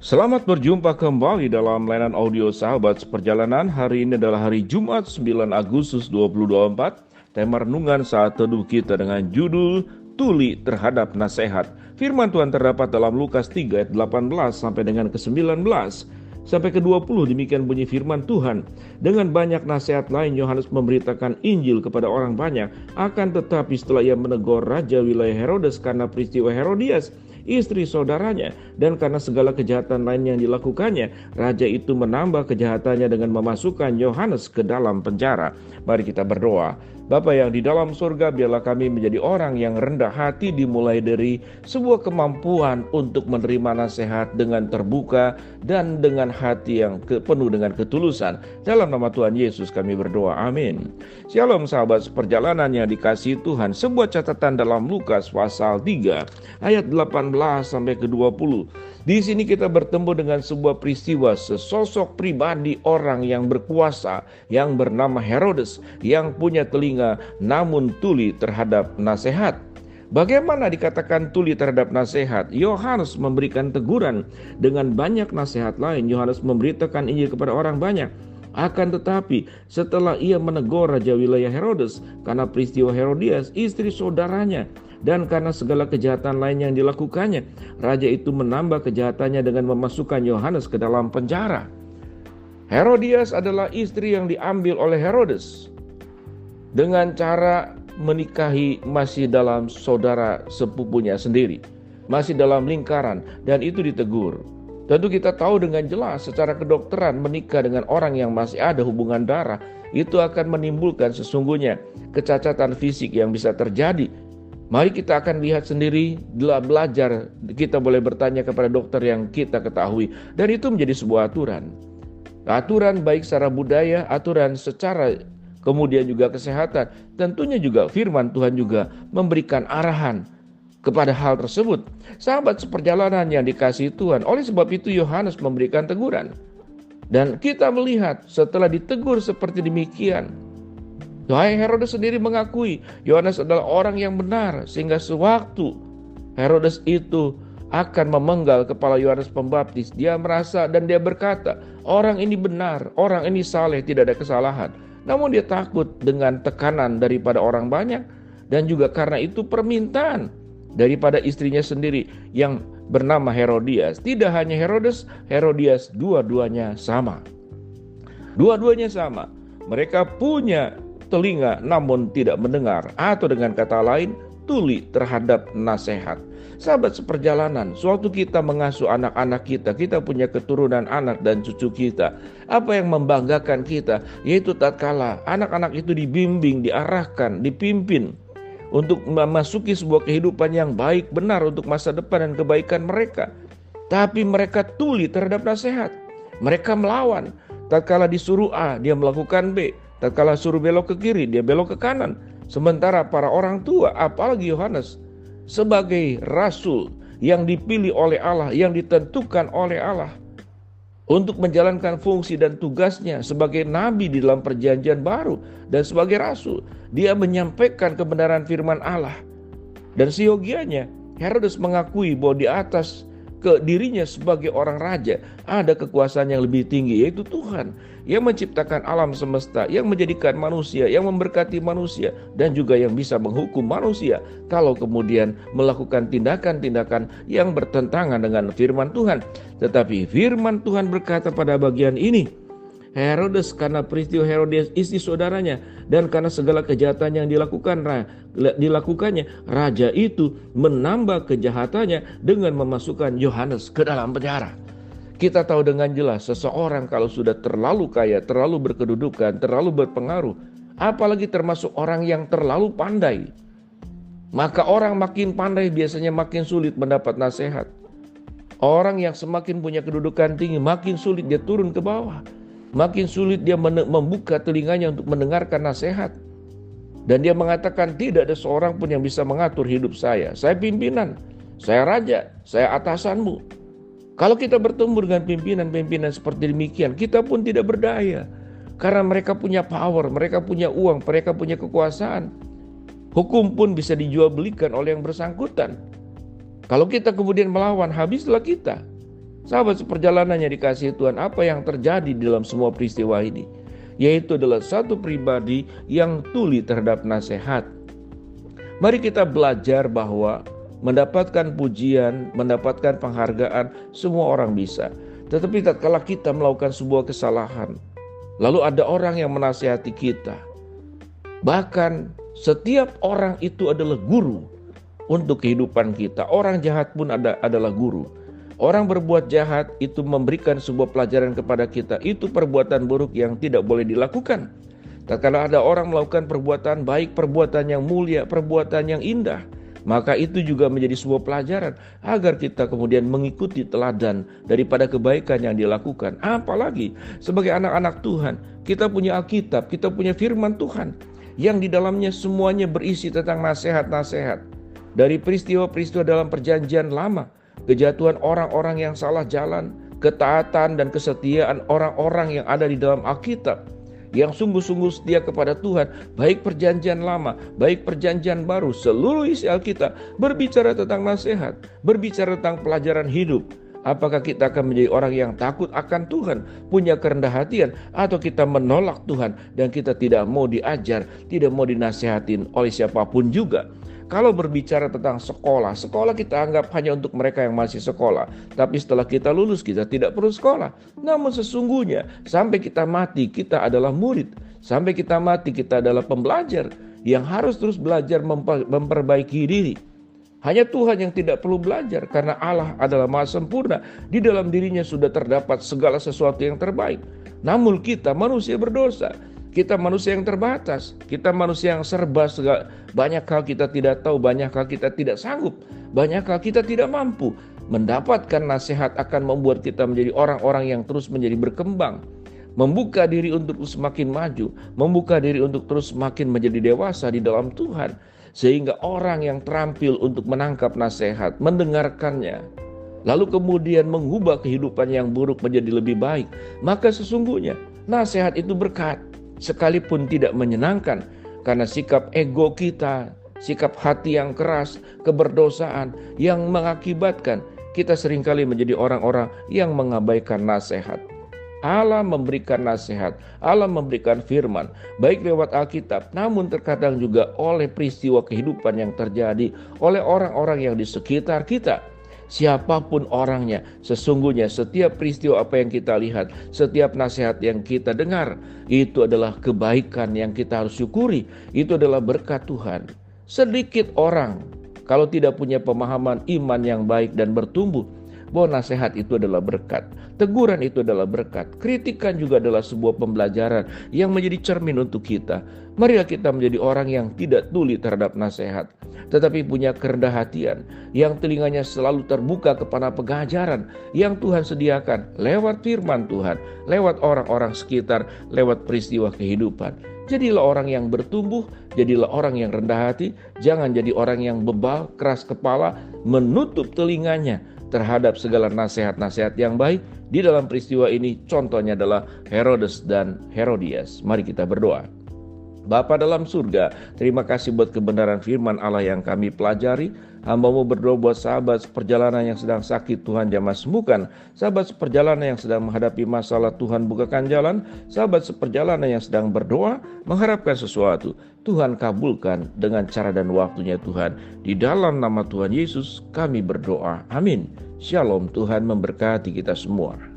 Selamat berjumpa kembali dalam layanan audio Sahabat Seperjalanan. Hari ini adalah hari Jumat 9 Agustus 2024. Tema renungan saat teduh kita dengan judul Tuli Terhadap Nasihat. Firman Tuhan terdapat dalam Lukas 3 ayat 18 sampai dengan ke-19 sampai ke-20. Demikian bunyi firman Tuhan. Dengan banyak nasihat lain Yohanes memberitakan Injil kepada orang banyak. Akan tetapi setelah ia menegur raja wilayah Herodes karena peristiwa Herodias, istri saudaranya, dan karena segala kejahatan lain yang dilakukannya, raja itu menambah kejahatannya dengan memasukkan Yohanes ke dalam penjara. Mari kita berdoa. Bapa yang di dalam surga, biarlah kami menjadi orang yang rendah hati, dimulai dari sebuah kemampuan untuk menerima nasihat dengan terbuka dan dengan hati yang penuh dengan ketulusan. Dalam nama Tuhan Yesus kami berdoa, amin. Shalom sahabat seperjalanan yang dikasihi Tuhan. Sebuah catatan dalam Lukas pasal 3 ayat 18 sampai ke 20. Di sini kita bertemu dengan sebuah peristiwa sesosok pribadi orang yang berkuasa yang bernama Herodes, yang punya telinga namun tuli terhadap nasihat. Bagaimana dikatakan tuli terhadap nasihat? Yohanes memberikan teguran. Dengan banyak nasihat lain Yohanes memberitakan Injil kepada orang banyak. Akan tetapi setelah ia menegur raja wilayah Herodes karena peristiwa Herodias, istri saudaranya, dan karena segala kejahatan lain yang dilakukannya, raja itu menambah kejahatannya dengan memasukkan Yohanes ke dalam penjara. Herodias adalah istri yang diambil oleh Herodes dengan cara menikahi masih dalam saudara sepupunya sendiri, masih dalam lingkaran, dan itu ditegur. Tentu kita tahu dengan jelas secara kedokteran menikah dengan orang yang masih ada hubungan darah itu akan menimbulkan sesungguhnya kecacatan fisik yang bisa terjadi. Mari kita akan lihat sendiri, belajar, kita boleh bertanya kepada dokter yang kita ketahui, dan itu menjadi sebuah aturan. Aturan baik secara budaya, aturan secara kemudian juga kesehatan. Tentunya juga firman Tuhan juga memberikan arahan kepada hal tersebut. Sahabat seperjalanan yang dikasihi Tuhan, oleh sebab itu Yohanes memberikan teguran. Dan kita melihat setelah ditegur seperti demikian, Herodes sendiri mengakui Yohanes adalah orang yang benar, sehingga sewaktu Herodes itu akan memenggal kepala Yohanes Pembaptis, dia merasa dan dia berkata, orang ini benar, orang ini saleh, tidak ada kesalahan. Namun dia takut dengan tekanan daripada orang banyak, dan juga karena itu permintaan daripada istrinya sendiri yang bernama Herodias. Tidak hanya Herodes, Herodias, dua-duanya sama. Dua-duanya sama. Mereka punya telinga namun tidak mendengar, atau dengan kata lain tuli terhadap nasihat. Sahabat seperjalanan, suatu kita mengasuh anak-anak kita, kita punya keturunan anak dan cucu kita. Apa yang membanggakan kita yaitu tatkala anak-anak itu dibimbing, diarahkan, dipimpin untuk memasuki sebuah kehidupan yang baik, benar untuk masa depan dan kebaikan mereka. Tapi mereka tuli terhadap nasihat. Mereka melawan. Tatkala disuruh A, dia melakukan B. Tatkala suruh belok ke kiri, dia belok ke kanan. Sementara para orang tua, apalagi Yohanes, sebagai rasul yang dipilih oleh Allah, yang ditentukan oleh Allah untuk menjalankan fungsi dan tugasnya sebagai nabi di dalam perjanjian baru dan sebagai rasul, dia menyampaikan kebenaran firman Allah. Dan seyogianya Herodes mengakui bahwa di atas ke dirinya sebagai orang raja ada kekuasaan yang lebih tinggi, yaitu Tuhan yang menciptakan alam semesta, yang menjadikan manusia, yang memberkati manusia, dan juga yang bisa menghukum manusia kalau kemudian melakukan tindakan-tindakan yang bertentangan dengan firman Tuhan. Tetapi firman Tuhan berkata pada bagian ini, Herodes karena peristiwa Herodias istri saudaranya dan karena segala kejahatan yang dilakukannya, raja itu menambah kejahatannya dengan memasukkan Yohanes ke dalam penjara. Kita tahu dengan jelas seseorang kalau sudah terlalu kaya, terlalu berkedudukan, terlalu berpengaruh, apalagi termasuk orang yang terlalu pandai, maka orang makin pandai biasanya makin sulit mendapat nasihat. Orang yang semakin punya kedudukan tinggi makin sulit dia turun ke bawah. Makin sulit dia membuka telinganya untuk mendengarkan nasihat. Dan dia mengatakan tidak ada seorang pun yang bisa mengatur hidup saya. Saya pimpinan, saya raja, saya atasanmu. Kalau kita bertemu dengan pimpinan-pimpinan seperti demikian, kita pun tidak berdaya. Karena mereka punya power, mereka punya uang, mereka punya kekuasaan. Hukum pun bisa dijual belikan oleh yang bersangkutan. Kalau kita kemudian melawan, habislah kita. Sahabat seperjalanannya dikasihi Tuhan, apa yang terjadi di dalam semua peristiwa ini? Yaitu adalah satu pribadi yang tuli terhadap nasihat. Mari kita belajar bahwa mendapatkan pujian, mendapatkan penghargaan, semua orang bisa. Tetapi tatkala kita melakukan sebuah kesalahan, lalu ada orang yang menasihati kita. Bahkan setiap orang itu adalah guru untuk kehidupan kita. Orang jahat pun adalah guru. Orang berbuat jahat itu memberikan sebuah pelajaran kepada kita. Itu perbuatan buruk yang tidak boleh dilakukan. Tatkala ada orang melakukan perbuatan baik, perbuatan yang mulia, perbuatan yang indah, maka itu juga menjadi sebuah pelajaran agar kita kemudian mengikuti teladan daripada kebaikan yang dilakukan. Apalagi sebagai anak-anak Tuhan, kita punya Alkitab, kita punya firman Tuhan yang di dalamnya semuanya berisi tentang nasihat-nasihat. Dari peristiwa-peristiwa dalam perjanjian lama, kejatuhan orang-orang yang salah jalan, ketaatan dan kesetiaan orang-orang yang ada di dalam Alkitab, yang sungguh-sungguh setia kepada Tuhan, baik perjanjian lama, baik perjanjian baru, seluruh isi Alkitab berbicara tentang nasihat, berbicara tentang pelajaran hidup. Apakah kita akan menjadi orang yang takut akan Tuhan, punya kerendah hatian, atau kita menolak Tuhan dan kita tidak mau diajar, tidak mau dinasihatin oleh siapapun juga? Kalau berbicara tentang sekolah, sekolah kita anggap hanya untuk mereka yang masih sekolah. Tapi setelah kita lulus, kita tidak perlu sekolah. Namun sesungguhnya, sampai kita mati, kita adalah murid. Sampai kita mati, kita adalah pembelajar yang harus terus belajar memperbaiki diri. Hanya Tuhan yang tidak perlu belajar, karena Allah adalah maha sempurna. Di dalam dirinya sudah terdapat segala sesuatu yang terbaik. Namun kita manusia berdosa. Kita manusia yang terbatas, kita manusia yang serba banyak hal kita tidak tahu, banyak hal kita tidak sanggup, banyak hal kita tidak mampu. Mendapatkan nasihat akan membuat kita menjadi orang-orang yang terus menjadi berkembang, membuka diri untuk terus semakin maju, membuka diri untuk terus semakin menjadi dewasa di dalam Tuhan, sehingga orang yang terampil untuk menangkap nasihat, mendengarkannya, lalu kemudian mengubah kehidupan yang buruk menjadi lebih baik, maka sesungguhnya nasihat itu berkat. Sekalipun tidak menyenangkan, karena sikap ego kita, sikap hati yang keras, keberdosaan yang mengakibatkan kita seringkali menjadi orang-orang yang mengabaikan nasihat. Allah memberikan nasihat, Allah memberikan firman, baik lewat Alkitab, namun terkadang juga oleh peristiwa kehidupan yang terjadi oleh orang-orang yang di sekitar kita. Siapapun orangnya, sesungguhnya setiap peristiwa apa yang kita lihat, setiap nasihat yang kita dengar, itu adalah kebaikan yang kita harus syukuri. Itu adalah berkat Tuhan. Sedikit orang kalau tidak punya pemahaman iman yang baik dan bertumbuh, bahwa nasihat itu adalah berkat, teguran itu adalah berkat, kritikan juga adalah sebuah pembelajaran yang menjadi cermin untuk kita. Marilah kita menjadi orang yang tidak tuli terhadap nasihat, tetapi punya kerendah hatian, yang telinganya selalu terbuka kepada pengajaran yang Tuhan sediakan lewat firman Tuhan, lewat orang-orang sekitar, lewat peristiwa kehidupan. Jadilah orang yang bertumbuh, jadilah orang yang rendah hati, jangan jadi orang yang bebal, keras kepala, menutup telinganya terhadap segala nasihat-nasihat yang baik. Di dalam peristiwa ini contohnya adalah Herodes dan Herodias. Mari kita berdoa. Bapa dalam surga, terima kasih buat kebenaran firman Allah yang kami pelajari. Hamba-Mu berdoa buat sahabat seperjalanan yang sedang sakit, Tuhan jamah sembuhkan. Sahabat seperjalanan yang sedang menghadapi masalah, Tuhan bukakan jalan. Sahabat seperjalanan yang sedang berdoa, mengharapkan sesuatu, Tuhan kabulkan dengan cara dan waktunya Tuhan. Di dalam nama Tuhan Yesus kami berdoa. Amin. Shalom, Tuhan memberkati kita semua.